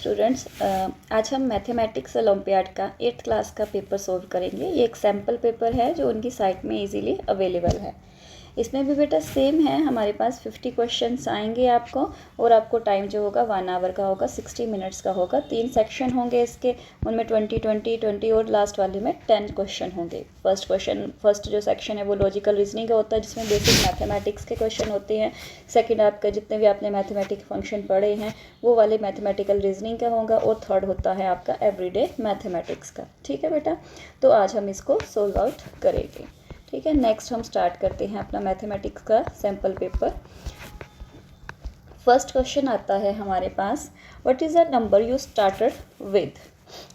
Students, आज हम mathematics olympiad का 8th क्लास का पेपर सॉल्व करेंगे। ये एक सैम्पल पेपर है जो उनकी साइट में इजीली अवेलेबल है। इसमें भी बेटा सेम है, हमारे पास 50 क्वेश्चंस आएंगे आपको, और आपको टाइम जो होगा 1 आवर का होगा, 60 मिनट्स का होगा। 3 सेक्शन होंगे इसके, उनमें 20 और लास्ट वाले में 10 क्वेश्चन होंगे। फर्स्ट जो सेक्शन है वो लॉजिकल रीजनिंग का होता है, जिसमें बेसिक मैथमेटिक्स के क्वेश्चन होते हैं। सेकंड आपका जितने भी आपने मैथमेटिक्स फंक्शन पढ़े हैं वो वाले मैथमेटिकल रीजनिंग का होगा, और थर्ड होता है आपका एवरीडे मैथमेटिक्स का। ठीक है बेटा, तो आज हम इसको सोल्व आउट करेंगे। ठीक है, नेक्स्ट हम स्टार्ट करते हैं अपना मैथमेटिक्स का सैम्पल पेपर। फर्स्ट क्वेश्चन आता है हमारे पास, what is the number you started with.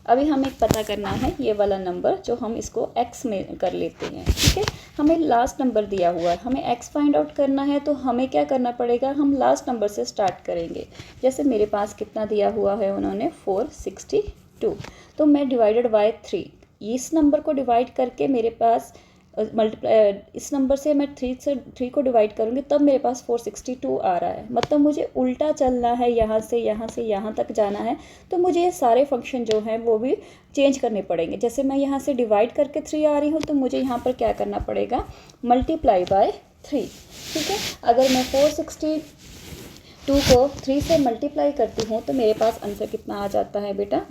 अभी हमें पता करना है ये वाला नंबर, जो हम इसको x में कर लेते हैं। ठीक है, हमें लास्ट नंबर दिया हुआ है, हमें x फाइंड आउट करना है, तो हमें क्या करना पड़ेगा, हम लास्ट नंबर से स्टार्ट करेंगे। जैसे मेरे पास कितना दिया हुआ है उन्होंने 462, तो मैं डिवाइडेड बाय 3, इस नंबर को डिवाइड करके मेरे पास मल्टीप्लाई, इस नंबर से मैं 3 को डिवाइड करूँगी, तब मेरे पास 462 आ रहा है। मतलब मुझे उल्टा चलना है, यहाँ से यहाँ तक जाना है, तो मुझे ये सारे फंक्शन जो हैं वो भी चेंज करने पड़ेंगे। जैसे मैं यहाँ से डिवाइड करके 3 आ रही हूँ, तो मुझे यहाँ पर क्या करना पड़ेगा, मल्टीप्लाई बाय 3। ठीक है, अगर मैं 462 को 3 से मल्टीप्लाई करती हूँ तो मेरे पास आंसर कितना आ जाता है बेटा,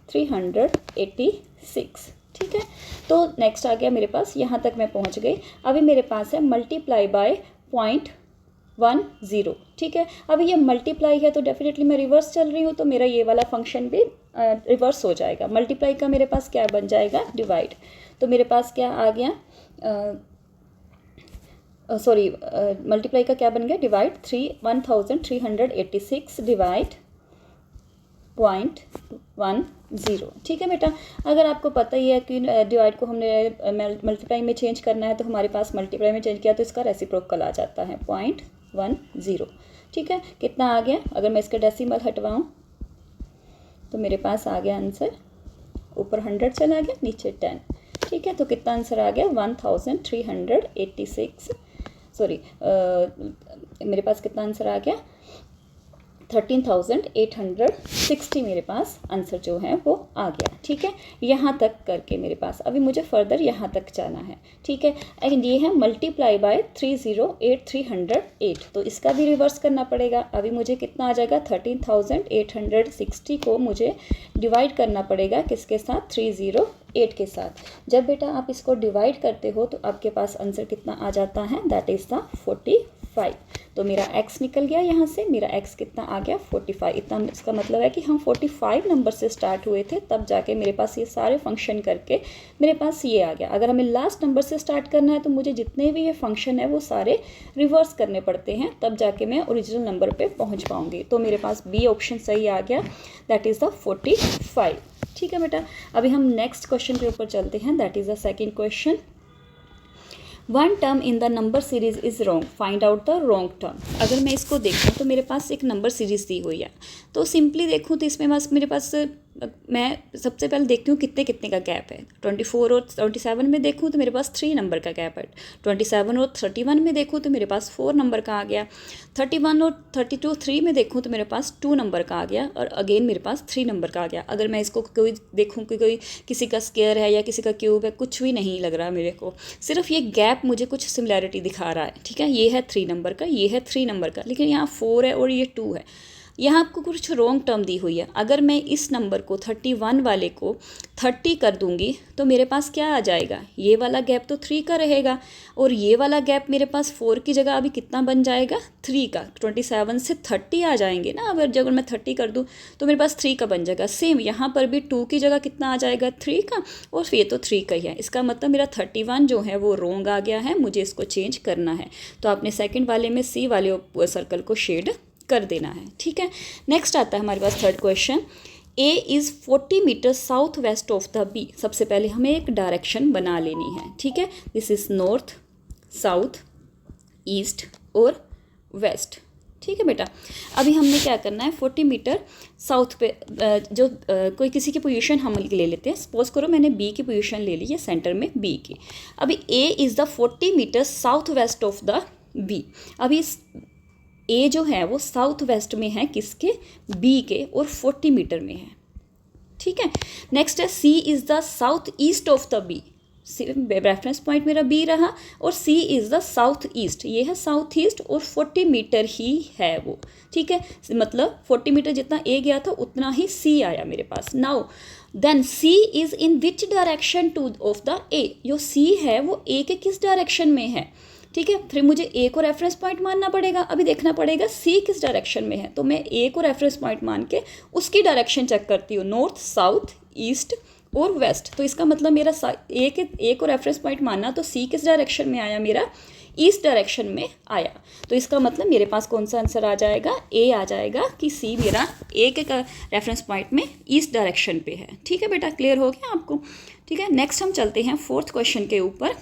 1386। ठीक है, तो नेक्स्ट आ गया मेरे पास, यहाँ तक मैं पहुँच गई। अभी मेरे पास है मल्टीप्लाई बाय 0.10। ठीक है, अभी ये मल्टीप्लाई है तो डेफिनेटली मैं रिवर्स चल रही हूँ, तो मेरा ये वाला फंक्शन भी रिवर्स हो जाएगा। मल्टीप्लाई का मेरे पास क्या बन जाएगा, डिवाइड। तो मेरे पास क्या आ गया, मल्टीप्लाई का क्या बन गया, डिवाइड। 1386 डिवाइड 0.10। ठीक है बेटा, अगर आपको पता ही है कि डिवाइड को हमने मल्टीप्लाई में चेंज करना है, तो हमारे पास मल्टीप्लाई में चेंज किया तो इसका रेसिप्रोकल आ जाता है 0.10। ठीक है, कितना आ गया, अगर मैं इसका डेसिमल हटवाऊँ तो मेरे पास आ गया आंसर, ऊपर 100 चला गया, नीचे 10। ठीक है, तो कितना आंसर आ गया, 1386, मेरे पास कितना आंसर आ गया, 13,860 मेरे पास आंसर जो है वो आ गया। ठीक है, यहाँ तक करके मेरे पास, अभी मुझे फर्दर यहाँ तक जाना है। ठीक है, एंड ये है मल्टीप्लाई बाय 308 तो इसका भी रिवर्स करना पड़ेगा। अभी मुझे कितना आ जाएगा, 13,860 को मुझे डिवाइड करना पड़ेगा किसके साथ, 308 के साथ। जब बेटा आप इसको डिवाइड करते हो तो आपके पास आंसर कितना आ जाता है, दैट इज़ द 45। तो मेरा x निकल गया यहाँ से, मेरा x कितना आ गया, 45। इतना इसका मतलब है कि हम 45 नंबर से स्टार्ट हुए थे, तब जाके मेरे पास ये सारे फंक्शन करके मेरे पास ये आ गया। अगर हमें लास्ट नंबर से स्टार्ट करना है तो मुझे जितने भी ये फंक्शन है वो सारे रिवर्स करने पड़ते हैं, तब जाके मैं ओरिजिनल नंबर पे पहुँच पाऊँगी। तो मेरे पास बी ऑप्शन सही आ गया, दैट इज़ द 45। ठीक है बेटा, अभी हम नेक्स्ट क्वेश्चन के ऊपर चलते हैं, that is the second question. One term in the number series is wrong, find out the wrong term. अगर मैं इसको देखूँ तो मेरे पास एक नंबर सीरीज दी हुई है, तो सिंपली देखूँ तो इसमें बस मेरे पास, मैं सबसे पहले देखती हूँ कितने कितने का गैप है। 24 और 27 में देखूँ तो मेरे पास 3 नंबर का गैप है। 27 और 31 में देखूँ तो मेरे पास 4 नंबर का आ गया। 31 और 3 में देखूँ तो मेरे पास 2 नंबर का आ गया, और अगेन मेरे पास 3 नंबर का आ गया। अगर मैं इसको कोई देखूँ कि कोई किसी का स्क्वायर है या किसी का क्यूब है, कुछ भी नहीं लग रहा मेरे को, सिर्फ ये गैप मुझे कुछ सिमिलैरिटी दिखा रहा है। ठीक है, ये है 3 नंबर का, ये है 3 नंबर का, लेकिन यहाँ 4 है और ये 2 है। यहाँ आपको कुछ रॉन्ग टर्म दी हुई है। अगर मैं इस नंबर को 31 वाले को 30 कर दूंगी तो मेरे पास क्या आ जाएगा, ये वाला गैप तो 3 का रहेगा, और ये वाला गैप मेरे पास 4 की जगह अभी कितना बन जाएगा, 3 का। 27 से 30 आ जाएंगे ना, अगर मैं 30 कर दूँ तो मेरे पास 3 का बन जाएगा। सेम यहाँ पर भी 2 की जगह कितना आ जाएगा, 3 का, और ये तो 3 का ही है। इसका मतलब मेरा 31 जो है वो रॉन्ग आ गया है, मुझे इसको चेंज करना है। तो आपने सेकेंड वाले में सी वाले सर्कल को शेड कर देना है। ठीक है, नेक्स्ट आता है हमारे पास third question. A is 40 metre south west of the B. सबसे पहले हमें एक डायरेक्शन बना लेनी है। ठीक है, this is north, south, east और वेस्ट। ठीक है बेटा, अभी हमने क्या करना है, 40 मीटर साउथ पे जो कोई किसी की पोजीशन हम ले लेते हैं। सपोज करो मैंने बी की पोजीशन ले ली है, सेंटर में बी की। अभी A is the 40 metre south west of the B. अभी ए जो है वो साउथ वेस्ट में है किसके, बी के, और 40 मीटर में है, ठीक है। नेक्स्ट है C is the south east of the B, reference point मेरा बी रहा, और C is the south east, ये है साउथ ईस्ट और 40 मीटर ही है वो, ठीक है। मतलब 40 मीटर जितना ए गया था उतना ही सी आया मेरे पास। Now then C is in which direction to of the A, जो सी है वो ए के किस डायरेक्शन में है, ठीक है। फिर मुझे ए को रेफरेंस पॉइंट मानना पड़ेगा, अभी देखना पड़ेगा सी किस डायरेक्शन में है, तो मैं ए को रेफरेंस पॉइंट मान के उसकी डायरेक्शन चेक करती हूँ, नॉर्थ, साउथ, ईस्ट और वेस्ट। तो इसका मतलब मेरा ए को रेफरेंस पॉइंट मानना, तो सी किस डायरेक्शन में आया, मेरा ईस्ट डायरेक्शन में आया। तो इसका मतलब मेरे पास कौन सा आंसर आ जाएगा, ए आ जाएगा कि सी मेरा ए के रेफरेंस पॉइंट में ईस्ट डायरेक्शन पे है, ठीक है बेटा। क्लियर हो गया आपको, ठीक है। नेक्स्ट हम चलते हैं फोर्थ क्वेश्चन के ऊपर।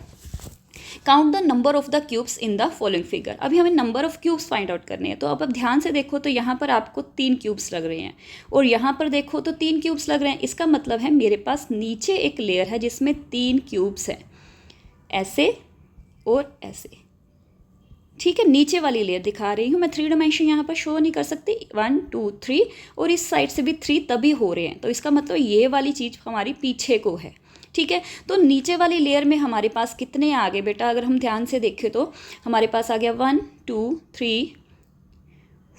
Count the number of the cubes in the following figure. अभी हमें number of cubes find out करने हैं। तो अब ध्यान से देखो तो यहाँ पर आपको 3 क्यूब्स लग रहे हैं, और यहाँ पर देखो तो 3 क्यूब्स लग रहे हैं। इसका मतलब है मेरे पास नीचे एक लेयर है जिसमें 3 क्यूब्स हैं, ऐसे और ऐसे, ठीक है। नीचे वाली लेयर दिखा रही हूँ मैं, 3 डायमेंशन यहाँ पर शो नहीं कर सकती, 1 2 3, और इस साइड से भी 3 तभी हो रहे हैं। तो इसका मतलब ये वाली चीज़ हमारी पीछे को है, ठीक है। तो नीचे वाली लेयर में हमारे पास कितने आ गए बेटा, अगर हम ध्यान से देखें तो हमारे पास आ गया 1 2 3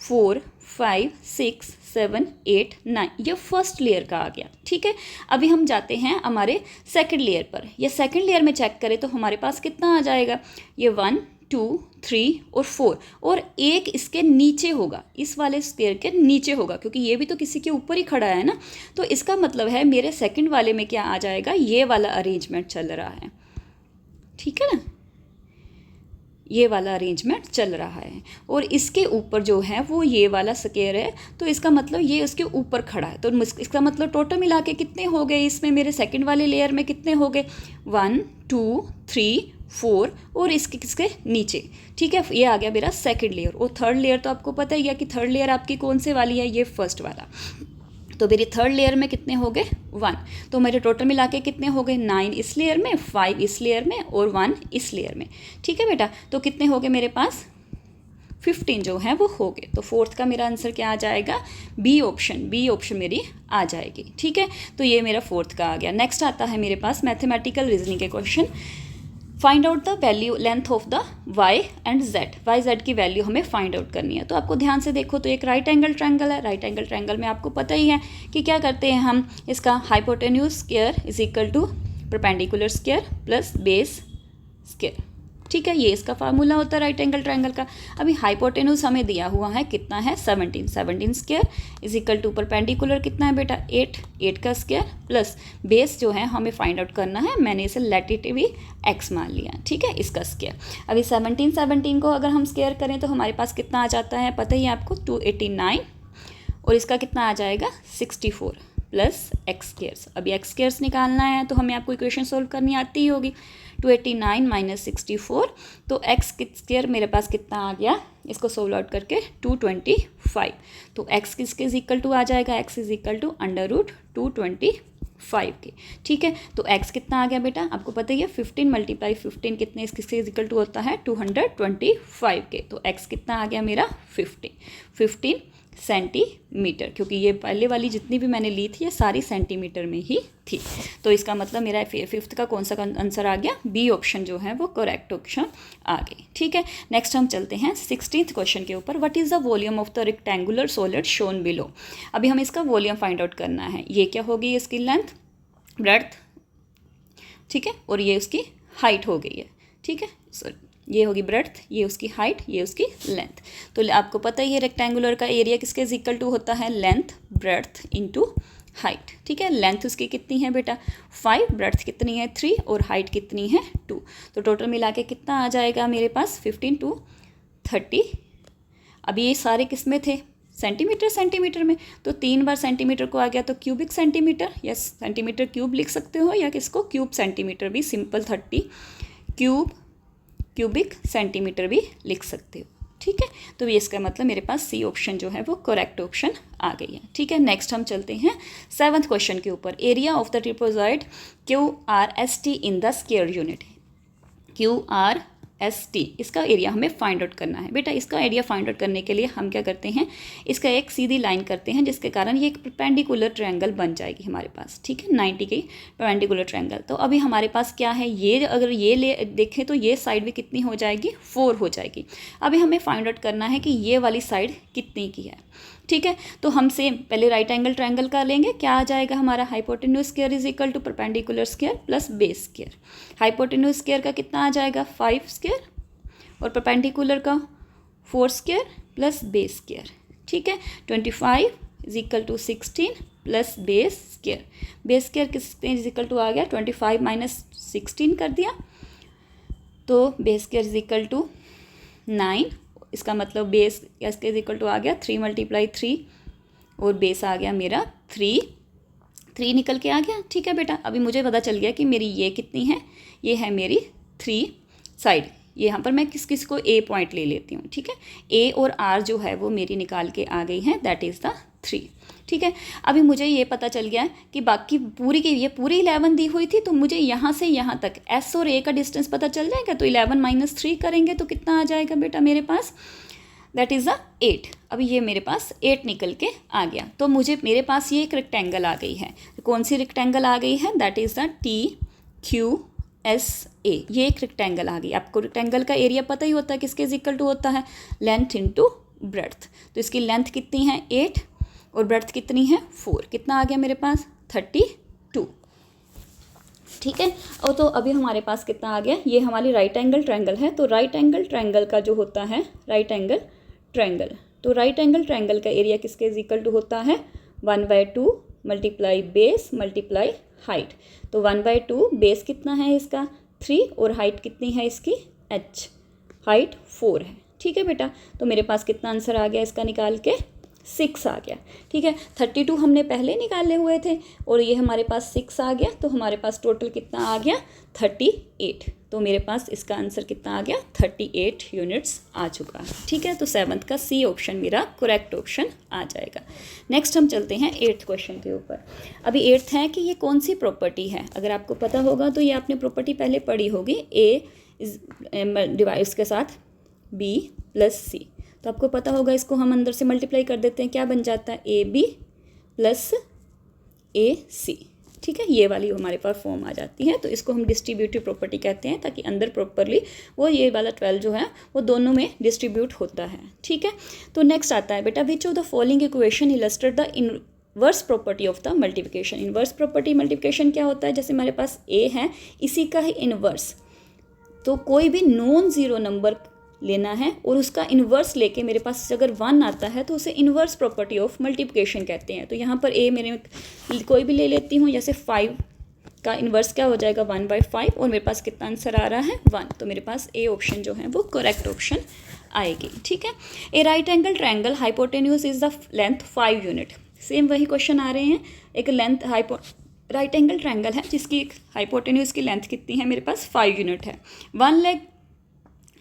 4 5 6 7 8 9, ये फर्स्ट लेयर का आ गया, ठीक है। अभी हम जाते हैं हमारे सेकंड लेयर पर। ये सेकंड लेयर में चेक करें तो हमारे पास कितना आ जाएगा, ये 1 2 3 और 4, और एक इसके नीचे होगा, इस वाले स्क्वायर के नीचे होगा, क्योंकि ये भी तो किसी के ऊपर ही खड़ा है ना। तो इसका मतलब है मेरे सेकंड वाले में क्या आ जाएगा, ये वाला अरेंजमेंट चल रहा है, ठीक है ना, ये वाला अरेंजमेंट चल रहा है। और इसके ऊपर जो है वो ये वाला स्क्वायर है, तो इसका मतलब ये उसके ऊपर खड़ा है। तो इसका मतलब टोटल मिला के कितने हो गए, इसमें मेरे सेकंड वाले लेयर में कितने हो गए, 1 2 3 4, और किसके नीचे, ठीक है। ये आ गया मेरा सेकंड लेयर। और थर्ड लेयर तो आपको पता ही है कि थर्ड लेयर आपकी कौन से वाली है, ये फर्स्ट वाला। तो मेरी थर्ड लेयर में कितने हो गए, 1। तो मेरे टोटल मिला के कितने हो गए, 9 इस लेयर में, 5 इस लेयर में और 1 इस लेयर में, ठीक है बेटा। तो कितने हो गए मेरे पास, 15 जो है वो हो गए। तो फोर्थ का मेरा आंसर क्या आ जाएगा, बी ऑप्शन मेरी आ जाएगी, ठीक है। तो ये मेरा फोर्थ का आ गया। नेक्स्ट आता है मेरे पास मैथमेटिकल रीजनिंग के question. Find out the value length of the Y and Z, Y Z की वैल्यू हमें फाइंड आउट करनी है। तो आपको ध्यान से देखो तो एक राइट एंगल ट्रायंगल है। राइट एंगल ट्रायंगल में आपको पता ही है कि क्या करते हैं हम, इसका hypotenuse square is equal to perpendicular square plus base square, ठीक है। ये इसका फार्मूला होता है राइट एंगल ट्रायंगल का। अभी हाइपोटेन्यूज हमें दिया हुआ है कितना है, 17 square is equal to perpendicular कितना है बेटा, 8 का स्क्वायर प्लस बेस जो है हमें फाइंड आउट करना है, मैंने इसे लैटिट्यूड भी x मान लिया, ठीक है, इसका स्क्वायर। अभी 17 को अगर हम स्क्वायर करें तो हमारे पास कितना आ जाता है, पता ही है आपको, 289, और इसका कितना आ जाएगा 64 प्लस एक्स स्क्वायर्स। अभी एक्स स्क्वायर्स निकालना है तो हमें आपको इक्वेशन सोल्व करनी आती ही होगी। 289 माइनस 64, तो एक्स स्क्वायर मेरे पास कितना आ गया, इसको सोल्व आउट करके 225। तो एक्स किसके इज इक्वल टू आ जाएगा, एक्स इज इक्वल टू √225 के, ठीक है। तो एक्स कितना आ गया बेटा, आपको पता ही है 15 × 15 कितने किसके इज इक्वल टू होता है, 225 के। तो एक्स कितना आ गया मेरा 15 सेंटीमीटर, क्योंकि ये पहले वाली जितनी भी मैंने ली थी ये सारी सेंटीमीटर में ही थी। तो इसका मतलब मेरा फिफ्थ का कौन सा आंसर आ गया, बी ऑप्शन जो है वो करेक्ट ऑप्शन आ गई, ठीक है। नेक्स्ट हम चलते हैं 16th क्वेश्चन के ऊपर। What is the volume of the rectangular solid shown below. अभी हमें इसका वॉल्यूम फाइंड आउट करना है। ये क्या होगी, इसकी लेंथ, ब्रेड्थ, ठीक है, और ये उसकी हाइट हो गई है, ठीक है। सॉरी, ये होगी ब्रेड्थ, ये उसकी हाइट, ये उसकी लेंथ। तो आपको पता ही है रेक्टेंगुलर का एरिया किसके इक्वल टू होता है, लेंथ ब्रेड्थ इनटू हाइट, ठीक है। लेंथ उसकी कितनी है बेटा 5, ब्रेड्थ कितनी है 3 और हाइट कितनी है 2। तो टोटल मिला के कितना आ जाएगा मेरे पास 15 2 30। अभी ये सारे किस में थे, सेंटीमीटर में, तो 3 बार सेंटीमीटर को आ गया तो क्यूबिक सेंटीमीटर, या सेंटीमीटर क्यूब लिख सकते हो, या किसको क्यूब सेंटीमीटर भी, सिंपल 30 क्यूबिक सेंटीमीटर भी लिख सकते हो, ठीक है। तो ये इसका मतलब मेरे पास सी ऑप्शन जो है वो करेक्ट ऑप्शन आ गई है, ठीक है। नेक्स्ट हम चलते हैं 7th क्वेश्चन के ऊपर। Area of the trapezoid QRST in the square unit. QRST ST, इसका एरिया हमें फाइंड आउट करना है। बेटा इसका एरिया फाइंड आउट करने के लिए हम क्या करते हैं, इसका एक सीधी लाइन करते हैं जिसके कारण ये एक परपेंडिकुलर ट्रायंगल बन जाएगी हमारे पास, ठीक है, 90 की परपेंडिकुलर ट्रायंगल। तो अभी हमारे पास क्या है, ये अगर ये ले देखें तो ये साइड भी कितनी हो जाएगी, 4 हो जाएगी। अभी हमें फाइंड आउट करना है कि ये वाली साइड कितनी की है, ठीक है। तो हम सेम पहले राइट एंगल ट्रायंगल का लेंगे, क्या आ जाएगा हमारा, hypotenuse square is equal to perpendicular square plus base square. Hypotenuse square का कितना आ जाएगा, 5 स्क्वायर, और परपेंडिकुलर का 4 स्क्वायर प्लस बेस स्क्वायर, ठीक है। 25 is equal to 16 plus base square. Base square किसके इज इक्वल टू आ गया, 25 माइनस 16 कर दिया, तो base square is equal to 9। इसका मतलब बेस इसके इज इक्वल टू आ गया 3 × 3 और बेस आ गया मेरा 3 निकल के आ गया, ठीक है बेटा। अभी मुझे पता चल गया कि मेरी ये कितनी है, ये है मेरी 3 साइड। ये यहाँ पर मैं किस को A पॉइंट ले लेती हूँ, ठीक है। A और R जो है वो मेरी निकाल के आ गई हैं, दैट इज़ द 3, ठीक है। अभी मुझे ये पता चल गया कि बाकी पूरी की ये पूरी 11 दी हुई थी, तो मुझे यहाँ से यहाँ तक S और A का डिस्टेंस पता चल जाएगा। तो 11 माइनस 3 करेंगे तो कितना आ जाएगा बेटा मेरे पास, दैट इज़ द 8। अभी ये मेरे पास 8 निकल के आ गया। तो मेरे पास ये एक रेक्टेंगल आ गई है। कौन सी रेक्टेंगल आ गई है, दैट इज़ द TQSA। ये एक रेक्टेंगल आ गई। आपको रेक्टेंगल का एरिया पता ही होता है, किसके इज इक्वल टू होता है, लेंथ इंटू ब्रेड्थ। तो इसकी लेंथ कितनी है 8 और ब्रेड्थ कितनी है 4। कितना आ गया मेरे पास 32, ठीक है। और तो अभी हमारे पास कितना आ गया, ये हमारी राइट एंगल ट्रायंगल है। तो राइट एंगल ट्रायंगल का जो होता है राइट एंगल ट्रायंगल, तो राइट एंगल ट्रायंगल का एरिया किसके इज इक्वल टू होता है 1/2 मल्टीप्लाई बेस मल्टीप्लाई हाइट। तो 1/2 बेस कितना है इसका 3 और हाइट कितनी है इसकी h, हाइट 4 है, ठीक है बेटा। तो मेरे पास कितना आंसर आ गया इसका निकाल के 6 आ गया, ठीक है। 32 हमने पहले निकाले हुए थे और ये हमारे पास 6 आ गया, तो हमारे पास टोटल कितना आ गया 38। तो मेरे पास इसका आंसर कितना आ गया 38 यूनिट्स आ चुका है, ठीक है। तो 7th का C ऑप्शन मेरा करेक्ट ऑप्शन आ जाएगा। नेक्स्ट हम चलते हैं 8th क्वेश्चन के ऊपर। अभी 8th है कि ये कौन सी प्रॉपर्टी है, अगर आपको पता होगा तो ये आपने प्रॉपर्टी पहले पढ़ी होगी, A इज डिवाइस के साथ B + C। तो आपको पता होगा, इसको हम अंदर से मल्टीप्लाई कर देते हैं, क्या बन जाता है AB + AC, ठीक है। ये वाली हमारे पास फॉर्म आ जाती है। तो इसको हम डिस्ट्रीब्यूटिव प्रॉपर्टी कहते हैं, ताकि अंदर प्रॉपरली वो ये वाला 12 जो है वो दोनों में डिस्ट्रीब्यूट होता है, ठीक है। तो नेक्स्ट आता है बेटा, which of the following equation illustrate the inverse property of the multiplication. Inverse property multiplication क्या होता है, जैसे हमारे पास A है, इसी का ही इनवर्स। तो कोई भी नॉन ज़ीरो नंबर लेना है और उसका इन्वर्स लेके मेरे पास अगर 1 आता है तो उसे इन्वर्स प्रॉपर्टी ऑफ मल्टीप्लिकेशन कहते हैं। तो यहाँ पर A मेरे कोई भी ले लेती हूँ, जैसे 5 का इन्वर्स क्या हो जाएगा 1/5 और मेरे पास कितना आंसर आ रहा है 1। तो मेरे पास A ऑप्शन जो है वो करेक्ट ऑप्शन आएगी, ठीक है। A right angle triangle hypotenuse is the length 5 unit. Same वही क्वेश्चन आ रहे हैं। एक लेंथ राइट एंगल ट्रायंगल है जिसकी हाइपोटेन्यूज की लेंथ कितनी है, मेरे पास 5 यूनिट है। One leg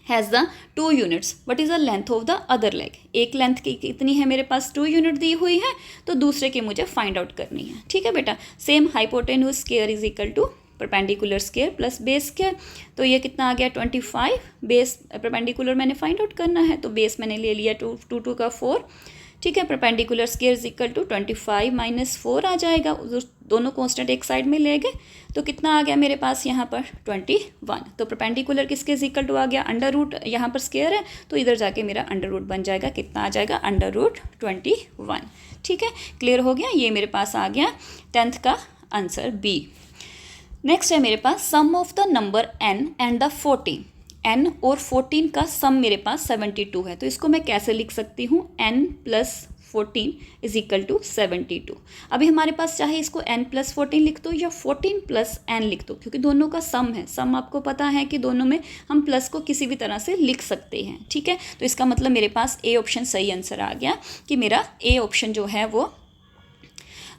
has the 2 units, what is the length of the other leg. एक लेंथ की कितनी है मेरे पास 2 यूनिट दी हुई है, तो दूसरे की मुझे फाइंड आउट करनी है, ठीक है बेटा। Same hypotenuse square is equal to perpendicular square plus base square. तो ये कितना आ गया 25, बेस परपेंडिकुलर मैंने फाइंड आउट करना है, तो बेस मैंने ले लिया 2 का 4, ठीक है। Perpendicular square is equal to 25 - 4 आ जाएगा, दोनों कांस्टेंट एक साइड में ले गए, तो कितना आ गया मेरे पास यहाँ पर 21। तो परपेंडिकुलर किसके इज इक्वल टू आ गया अंडर रूट, यहाँ पर स्क्वायर है तो इधर जाके मेरा अंडर रूट बन जाएगा, कितना आ जाएगा √21, ठीक है। क्लियर हो गया, ये मेरे पास आ गया 10th का आंसर B। नेक्स्ट है मेरे पास sum of the number n and the 14। n और 14 का सम मेरे पास 72 है, तो इसको मैं कैसे लिख सकती हूँ, n + 14 इज इक्वल टू 72। अभी हमारे पास चाहे इसको n + 14 लिख दो या 14 + n लिख दो, क्योंकि दोनों का सम है। सम आपको पता है कि दोनों में हम प्लस को किसी भी तरह से लिख सकते हैं, ठीक है। तो इसका मतलब मेरे पास A ऑप्शन सही आंसर आ गया, कि मेरा A ऑप्शन जो है वो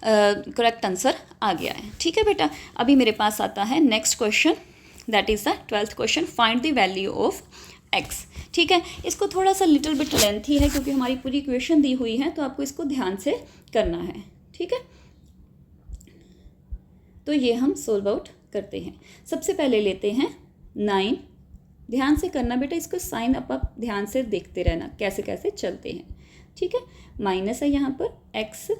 करेक्ट आंसर आ गया है, ठीक है बेटा। अभी मेरे पास आता है next question, that is the 12th question, find the value of x, ठीक है। इसको थोड़ा सा लिटिल बिट लेंथी है क्योंकि हमारी पूरी इक्वेशन दी हुई है, तो आपको इसको ध्यान से करना है, ठीक है। तो ये हम सोल्व आउट करते हैं। सबसे पहले लेते हैं 9 ध्यान से करना बेटा, इसको साइन आप ध्यान से देखते रहना कैसे कैसे चलते हैं, ठीक है। माइनस है यहाँ पर x,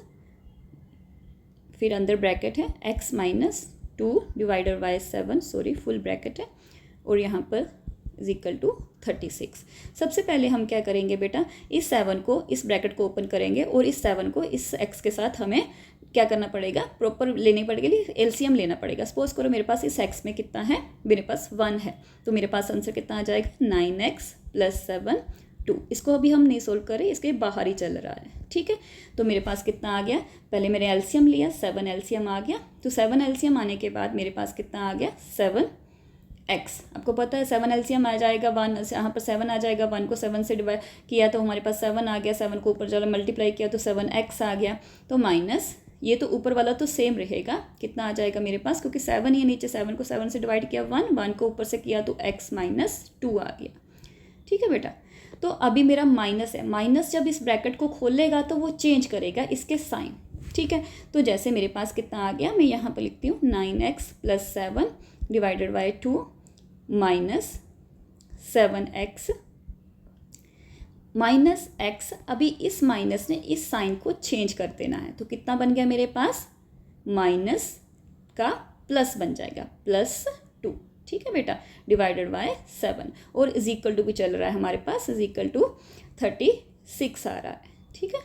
फिर अंदर ब्रैकेट है x minus 2 divided by 7, sorry full bracket है, और यहाँ पर इज इक्वल टू 36। सबसे पहले हम क्या करेंगे बेटा, इस 7 को, इस ब्रैकेट को ओपन करेंगे और इस 7 को इस x के साथ हमें क्या करना पड़ेगा, प्रॉपर लेने पड़ेगी, एलसीएम लेना पड़ेगा। सपोज करो मेरे पास इस x में कितना है, मेरे पास 1 है, तो मेरे पास आंसर कितना आ जाएगा 9x + 7 2। इसको अभी हम नहीं सोल्व करें, इसके बाहर ही चल रहा है, ठीक है। तो मेरे पास कितना आ गया, पहले मैंने एलसीएम लिया, 7 एलसीएम आ गया, तो 7 एलसीएम आने के बाद मेरे पास कितना आ गया 7x। आपको पता है 7 एलसीएम आ जाएगा 1, यहाँ पर 7 आ जाएगा, 1 को 7 से डिवाइड किया तो हमारे पास 7 आ गया, 7 को ऊपर चलो मल्टीप्लाई किया तो 7x आ गया, तो माइनस ये तो ऊपर वाला तो सेम रहेगा, कितना आ जाएगा मेरे पास, क्योंकि 7 ही है नीचे, 7 को 7 से डिवाइड किया 1 को ऊपर से किया तो x - 2 आ गया, ठीक है बेटा। तो अभी मेरा माइनस है, माइनस जब इस ब्रैकेट को खोलेगा तो वो चेंज करेगा इसके साइन, ठीक है। तो जैसे मेरे पास कितना आ गया, मैं यहाँ पर लिखती हूँ 9x + 7 divided by 2 minus 7x minus x। अभी इस माइनस ने इस साइन को चेंज कर देना है, तो कितना बन गया मेरे पास, माइनस का प्लस बन जाएगा +2, ठीक है बेटा, डिवाइडेड बाय 7, और इज इक्वल टू भी चल रहा है हमारे पास, इज इक्वल टू 36 आ रहा है, ठीक है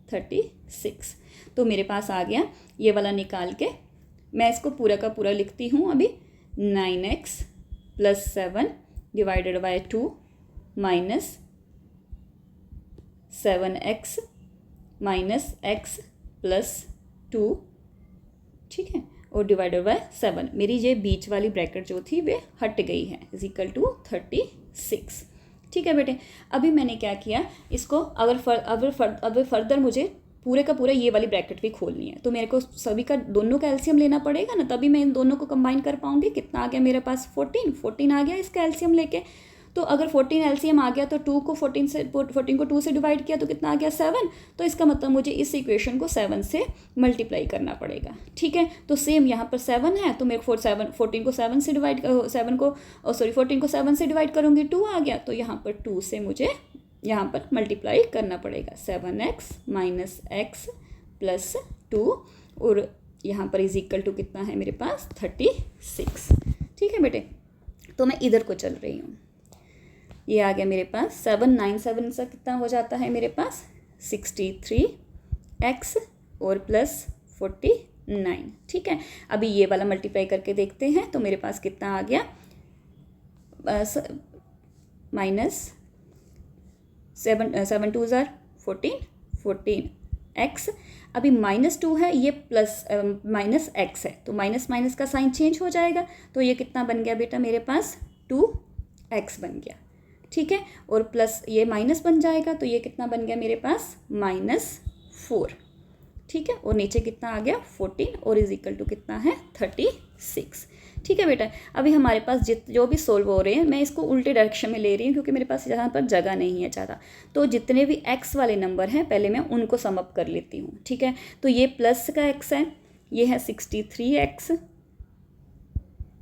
36। तो मेरे पास आ गया ये वाला निकाल के, मैं इसको पूरा का पूरा लिखती हूँ अभी, 9x + 7 divided by 2 minus 7x minus x + 2, ठीक है, और डिवाइडेड बाय 7। मेरी ये बीच वाली ब्रैकेट जो थी वे हट गई है, इज इक्वल टू 36, ठीक है बेटे। अभी मैंने क्या किया, इसको अगर फर्दर मुझे पूरे का पूरा ये वाली ब्रैकेट भी खोलनी है, तो मेरे को सभी का दोनों का एलसीएम लेना पड़ेगा ना, तभी मैं इन दोनों को कंबाइन कर पाऊंगी। कितना आ गया मेरे पास 14 आ गया इसका एलसीएम लेके। तो अगर 14 एलसीएम आ गया तो 14 को 2 से डिवाइड किया तो कितना आ गया 7, तो इसका मतलब मुझे इस इक्वेशन को 7 से मल्टीप्लाई करना पड़ेगा, ठीक है। तो सेम यहाँ पर 7 है, तो मेरे 14 को 7 से डिवाइड 14 को 7 से डिवाइड करूँगी 2 आ गया, तो यहाँ पर 2 से मुझे यहाँ पर मल्टीप्लाई करना पड़ेगा, 7x - x + 2, और यहाँ पर इज इक्वल टू कितना है मेरे पास 36, ठीक है बेटे। तो मैं इधर को चल रही हूँ, ये आ गया मेरे पास 7 9 7 से कितना हो जाता है मेरे पास 63x और +49, ठीक है। अभी ये वाला मल्टीप्लाई करके देखते हैं, तो मेरे पास कितना आ गया, माइनस 7 2 ज़ार 14x। अभी -2 है, ये प्लस -x है, तो माइनस का साइन चेंज हो जाएगा, तो ये कितना बन गया बेटा मेरे पास 2x बन गया, ठीक है, और प्लस ये माइनस बन जाएगा, तो ये कितना बन गया मेरे पास -4, ठीक है, और नीचे कितना आ गया 14, और इज इक्वल टू कितना है 36, ठीक है बेटा। अभी हमारे पास जो भी सोल्व हो रहे हैं, मैं इसको उल्टे डायरेक्शन में ले रही हूँ क्योंकि मेरे पास यहाँ पर जगह नहीं है ज़्यादा, तो जितने भी x वाले नंबर हैं पहले मैं उनको सम अप कर लेती हूँ, ठीक है। तो ये प्लस का x है, ये है 63x,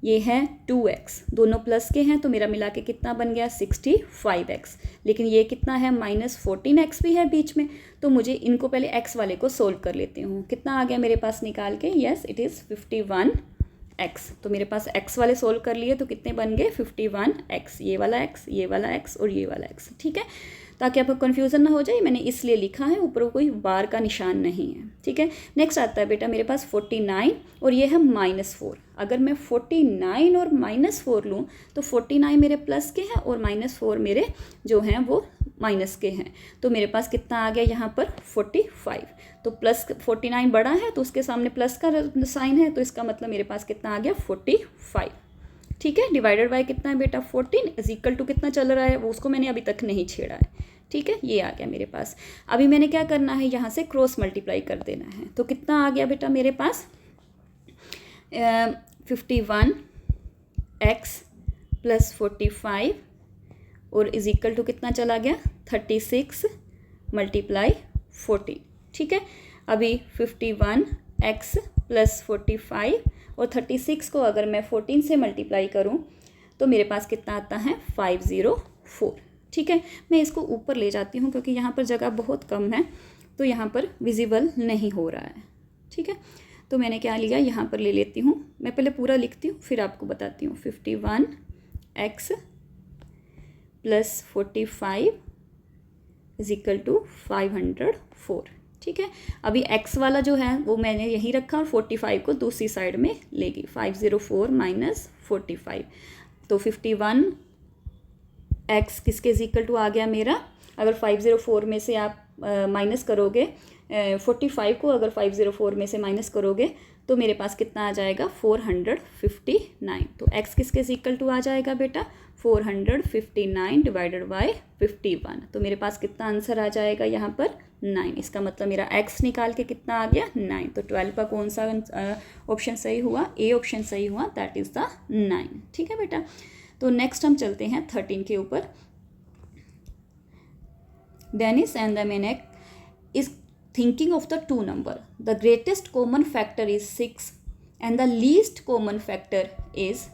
ये है 2x, दोनों प्लस के हैं, तो मेरा मिला के कितना बन गया 65x। लेकिन ये कितना है -14x भी है बीच में, तो मुझे इनको पहले x वाले को सोल्व कर लेती हूँ। कितना आ गया मेरे पास निकाल के, यस इट इज़ 51x। तो मेरे पास x वाले सोल्व कर लिए तो कितने बन गए 51x, ये वाला x, ये वाला x और ये वाला x, ठीक है, ताकि आपको कन्फ्यूज़न ना हो जाए, मैंने इसलिए लिखा है, ऊपर कोई बार का निशान नहीं है, ठीक है। नेक्स्ट आता है बेटा मेरे पास 49 और ये है -4। अगर मैं 49 और -4 लूँ तो 49 मेरे प्लस के हैं और -4 मेरे जो हैं वो माइनस के हैं, तो मेरे पास कितना आ गया यहाँ पर 45। तो प्लस 49 बड़ा है तो उसके सामने प्लस का साइन है, तो इसका मतलब मेरे पास कितना आ गया 45, ठीक है। डिवाइडेड बाय कितना है बेटा 14 इज इक्वल टू कितना चल रहा है वो उसको मैंने अभी तक नहीं छेड़ा है, ठीक है, ये आ गया मेरे पास। अभी मैंने क्या करना है, यहाँ से क्रॉस मल्टीप्लाई कर देना है, तो कितना आ गया बेटा मेरे पास 51x + 45 और इज इक्वल टू कितना चला गया 36 × 14, ठीक है। अभी 51x + 45 और 36 को अगर मैं 14 से मल्टीप्लाई करूँ तो मेरे पास कितना आता है 504। ठीक है, मैं इसको ऊपर ले जाती हूँ क्योंकि यहाँ पर जगह बहुत कम है, तो यहाँ पर विजिबल नहीं हो रहा है। ठीक है, तो मैंने क्या लिया, यहाँ पर ले लेती हूँ। मैं पहले पूरा लिखती हूँ फिर आपको बताती हूँ। 51x + 45 = 504। ठीक है, अभी x वाला जो है वो मैंने यहीं रखा और 45 को दूसरी साइड में लेगी। 504 - 45, तो 51x किसके = आ गया मेरा। अगर 504 में से आप माइनस करोगे 45 को, अगर 504 में से माइनस करोगे तो मेरे पास कितना आ जाएगा 459। तो x किसके = आ जाएगा बेटा 459 / 51। तो मेरे पास कितना आंसर आ जाएगा यहाँ पर 9। इसका मतलब मेरा x निकाल के कितना आ गया 9। तो 12 का कौन सा ऑप्शन सही हुआ, ए ऑप्शन सही हुआ, दैट इज़ द 9। ठीक है बेटा, तो नेक्स्ट हम चलते हैं 13 के ऊपर। Dennis and the maniac is thinking of the two number. The greatest common factor is 6 and the least common factor is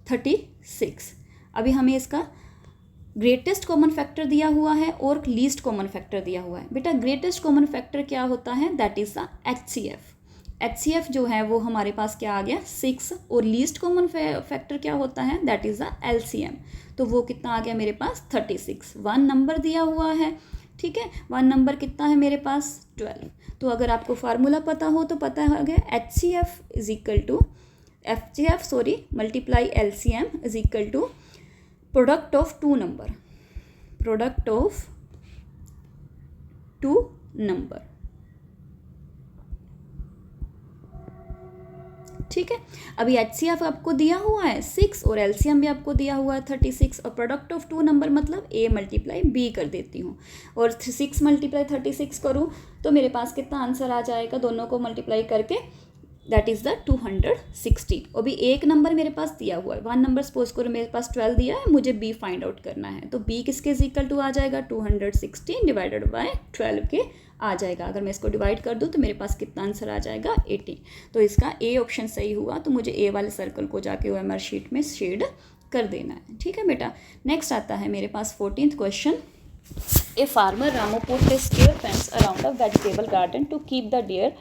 36। अभी हमें इसका ग्रेटेस्ट कॉमन फैक्टर दिया हुआ है और लीस्ट कॉमन फैक्टर दिया हुआ है। बेटा ग्रेटेस्ट कॉमन फैक्टर क्या होता है, that is the HCF। HCF जो है वो हमारे पास क्या आ गया 6, और लीस्ट कॉमन फैक्टर क्या होता है, दैट इज़ द LCM। तो वो कितना आ गया मेरे पास 36। 1 नंबर दिया हुआ है। ठीक है, 1 नंबर कितना है मेरे पास 12। तो अगर आपको फार्मूला पता हो तो पता हो गया HCF multiply LCM = product of two number, product of two number. ठीक है, अभी HCF आपको दिया हुआ है 6 और LCM भी आपको दिया हुआ है 36, और प्रोडक्ट ऑफ टू नंबर मतलब A × B कर देती हूँ, और 6 × 36 करूँ तो मेरे पास कितना आंसर आ जाएगा दोनों को मल्टीप्लाई करके, दैट इज़ द 216। और भी एक नंबर मेरे पास दिया हुआ है, 1 नंबर सपोज करो मेरे पास 12 दिया है, मुझे B फाइंड आउट करना है। तो B किसके = आ जाएगा 216 / 12 के आ जाएगा। अगर मैं इसको डिवाइड कर दूँ तो मेरे पास कितना आंसर आ जाएगा 80। तो इसका ए ऑप्शन सही हुआ। तो मुझे ए वाले सर्कल को जाके OMR शीट में शेड कर देना है। ठीक है बेटा, नेक्स्ट आता है मेरे पास 14th question. A farmer Ramu put a square fence around a vegetable garden to keep the deer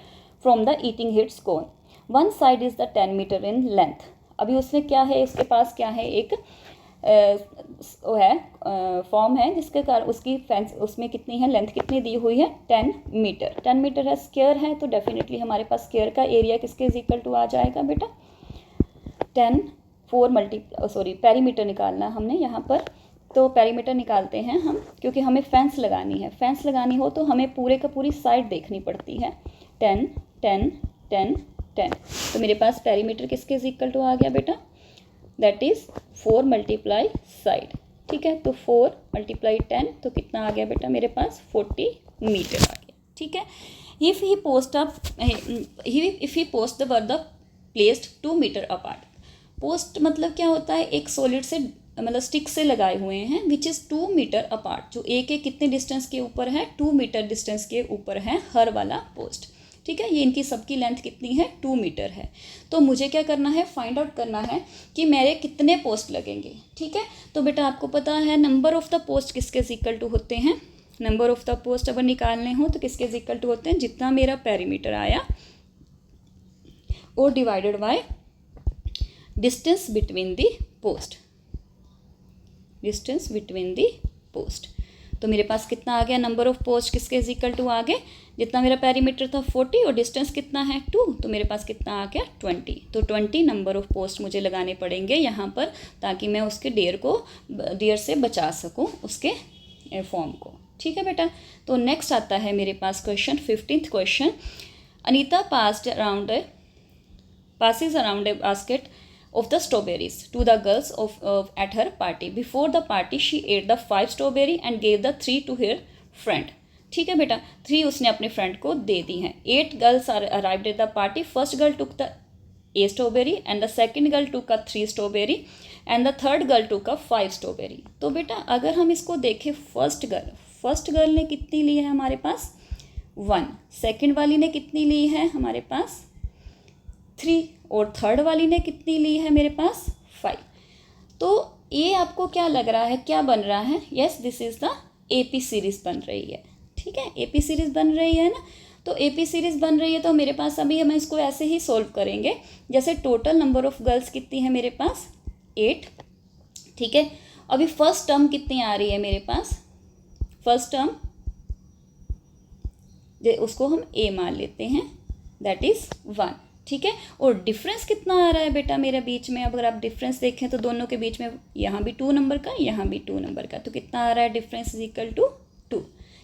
from the eating its corn. One side is the 10 metre in length. अभी उसने क्या है, इसके पास क्या है, एक वो है फॉर्म है जिसके कारण उसकी फेंस उसमें कितनी है, लेंथ कितनी दी हुई है 10 मीटर। 10 मीटर है, स्क्वायर है, तो डेफिनेटली हमारे पास स्क्वायर का एरिया किसके = आ जाएगा बेटा 10 4 पेरीमीटर निकालना हमने यहाँ पर। तो पेरीमीटर निकालते हैं हम, क्योंकि हमें फेंस लगानी है। फेंस लगानी हो तो हमें पूरे का पूरी साइड देखनी पड़ती है। 10 10 10 10। तो मेरे पास पेरीमीटर किसके = आ गया बेटा, दैट इज़ 4 × साइड। ठीक है, तो 4 × 10 तो कितना आ गया बेटा मेरे पास 40 मीटर आ गया। ठीक है, if he post the were the placed 2 metre apart. Post मतलब क्या होता है, एक सॉलिड से मतलब स्टिक से लगाए हुए हैं, विच इज़ 2 मीटर अपार्ट, जो एक कितने डिस्टेंस के ऊपर है 2 मीटर डिस्टेंस के ऊपर है हर वाला पोस्ट। ठीक है, ये इनकी सबकी लेंथ कितनी है 2 मीटर है। तो मुझे क्या करना है, फाइंड आउट करना है कि मेरे कितने पोस्ट लगेंगे। ठीक है, तो बेटा आपको पता है नंबर ऑफ़ द पोस्ट किसके = होते हैं। नंबर ऑफ़ द पोस्ट अगर निकालने हो तो किसके = होते हैं, जितना मेरा पेरीमीटर आया और divided by distance between the post, distance between the post. तो मेरे पास कितना आ गया, नंबर ऑफ पोस्ट किसके = आ गए, जितना मेरा पेरीमीटर था 40 और डिस्टेंस कितना है 2, तो मेरे पास कितना आ गया 20। तो 20 नंबर ऑफ पोस्ट मुझे लगाने पड़ेंगे यहाँ पर, ताकि मैं उसके डियर से बचा सकूँ उसके फॉर्म को। ठीक है बेटा, तो नेक्स्ट आता है मेरे पास question 15th question. Anita passes around a basket of the strawberries to the girls at her party. Before the party she ate the 5 strawberry and gave the 3 to her friend. ठीक है बेटा, 3 उसने अपने फ्रेंड को दे दी हैं। 8 girls are arrived at the party. First girl took the A strawberry and the second girl took a 3 strawberry and the third girl took a 5 strawberry. तो बेटा अगर हम इसको देखें, फर्स्ट गर्ल ने कितनी ली है हमारे पास 1, सेकंड वाली ने कितनी ली है हमारे पास 3, और थर्ड वाली ने कितनी ली है मेरे पास 5। तो ये आपको क्या लग रहा है, क्या बन रहा है? Yes, this is the AP series बन रही है। ठीक है, AP सीरीज़ बन रही है ना। तो AP सीरीज़ बन रही है तो मेरे पास अभी हम इसको ऐसे ही सोल्व करेंगे, जैसे टोटल नंबर ऑफ़ गर्ल्स कितनी है मेरे पास 8। ठीक है, अभी फर्स्ट टर्म कितनी आ रही है मेरे पास, फर्स्ट टर्म उसको हम A मान लेते हैं, दैट इज़ 1। ठीक है, और डिफरेंस कितना आ रहा है बेटा मेरे बीच में? अगर आप डिफरेंस देखें तो दोनों के बीच में यहाँ भी 2 नंबर का, यहाँ भी 2 नंबर का, तो कितना आ रहा है डिफरेंस इज इक्वल टू 2।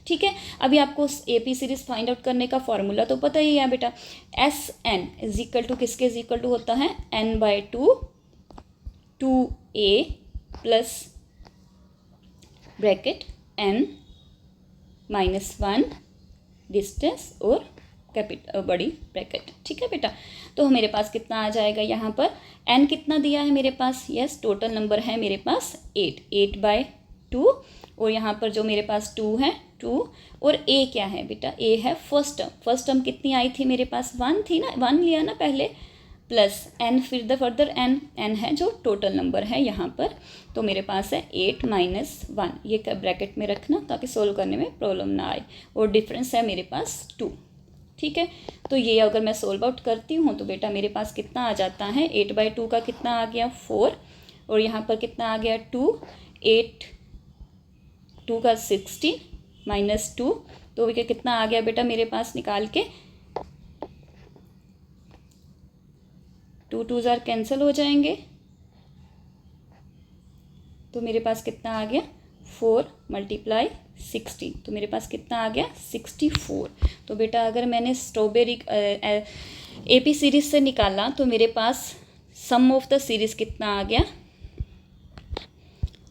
ठीक है, अभी आपको AP सीरीज फाइंड आउट करने का फॉर्मूला तो पता ही है बेटा, SN इज इक्वल टू किसके इज इक्वल टू होता है, n/2 2A plus bracket n -1 distance और बड़ी ब्रैकेट। ठीक है बेटा, तो मेरे पास कितना आ जाएगा यहाँ पर, n कितना दिया है मेरे पास, यस टोटल नंबर है मेरे पास 8/2, और यहाँ पर जो मेरे पास 2 है 2, और A क्या है बेटा, A है फर्स्ट टर्म। फर्स्ट टर्म कितनी आई थी मेरे पास, 1 थी ना, 1 लिया ना पहले, प्लस n फिर द फर्दर n है जो टोटल नंबर है यहाँ पर, तो मेरे पास है 8 - 1, ये ब्रैकेट में रखना ताकि सोल्व करने में प्रॉब्लम ना आए, और डिफरेंस है मेरे पास 2। ठीक है, तो ये अगर मैं सोल्व आउट करती हूँ तो बेटा मेरे पास कितना आ जाता है, 8/2 का कितना आ गया 4, और यहाँ पर कितना आ गया 2, 8 2 का 16 -2, तो ये कितना आ गया बेटा मेरे पास, निकाल के 2 2 कैंसिल हो जाएंगे, तो मेरे पास कितना आ गया 4 × 16, तो मेरे पास कितना आ गया 64। तो बेटा अगर मैंने स्ट्रॉबेरी AP सीरीज़ से निकाला तो मेरे पास सम ऑफ द सीरीज़ कितना आ गया,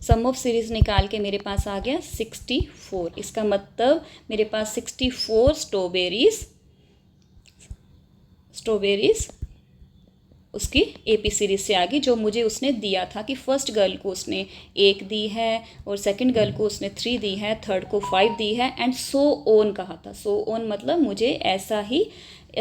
सम ऑफ सीरीज़ निकाल के मेरे पास आ गया 64। इसका मतलब मेरे पास 64 स्ट्रॉबेरीज़ उसकी AP सीरीज़ से आ गई, जो मुझे उसने दिया था कि फर्स्ट गर्ल को उसने 1 दी है, और सेकंड गर्ल को उसने 3 दी है, थर्ड को 5 दी है, एंड सो ऑन कहा था। सो ऑन मतलब मुझे ऐसा ही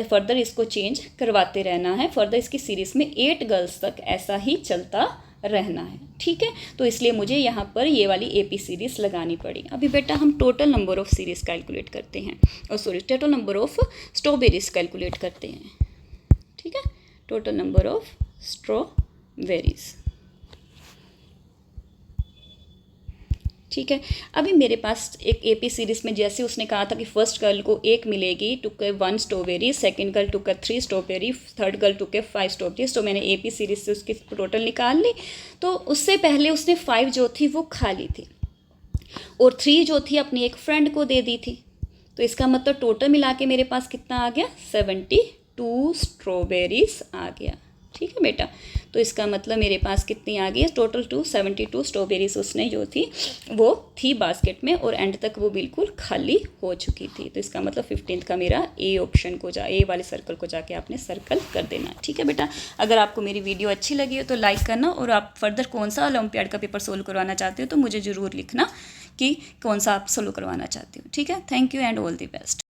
फर्दर इसको चेंज करवाते रहना है, फर्दर इसकी सीरीज़ में 8 गर्ल्स तक ऐसा ही चलता रहना है। ठीक है, तो इसलिए मुझे यहाँ पर ये वाली AP सीरीज़ लगानी पड़ी। अभी बेटा हम total number of series calculate करते हैं, और sorry total number of strawberries calculate करते हैं। ठीक है, टोटल नंबर ऑफ स्ट्रॉबेरीज। ठीक है, अभी मेरे पास एक AP सीरीज़ में जैसे उसने कहा था कि फर्स्ट गर्ल को 1 मिलेगी, टुक 1 स्ट्रॉबेरी, सेकंड गर्ल टुक 3 स्ट्रॉबेरी, थर्ड गर्ल टुक 5 स्ट्रॉबेरीज, तो मैंने AP सीरीज़ से उसकी टोटल निकाल ली। तो उससे पहले उसने 5 जो थी वो खाली थी, और 3 जो थी अपनी एक फ्रेंड को दे दी थी, तो इसका मतलब टोटल मिला के मेरे पास कितना आ गया 72 स्ट्रॉबेरीज आ गया। ठीक है बेटा, तो इसका मतलब मेरे पास कितनी आ गई, टोटल 72 स्ट्रॉबेरीज उसने जो थी वो थी बास्केट में, और एंड तक वो बिल्कुल खाली हो चुकी थी। तो इसका मतलब 15th का मेरा A ऑप्शन को A वाले सर्कल को जाके आपने सर्कल कर देना। ठीक है बेटा, अगर आपको मेरी वीडियो अच्छी लगी हो तो लाइक करना, और आप फर्दर कौन सा ओलंपियाड का पेपर सोल्व करवाना चाहते हो तो मुझे ज़रूर लिखना कि कौन सा आप सोल्व करवाना चाहते हो। ठीक है, thank you and all the best.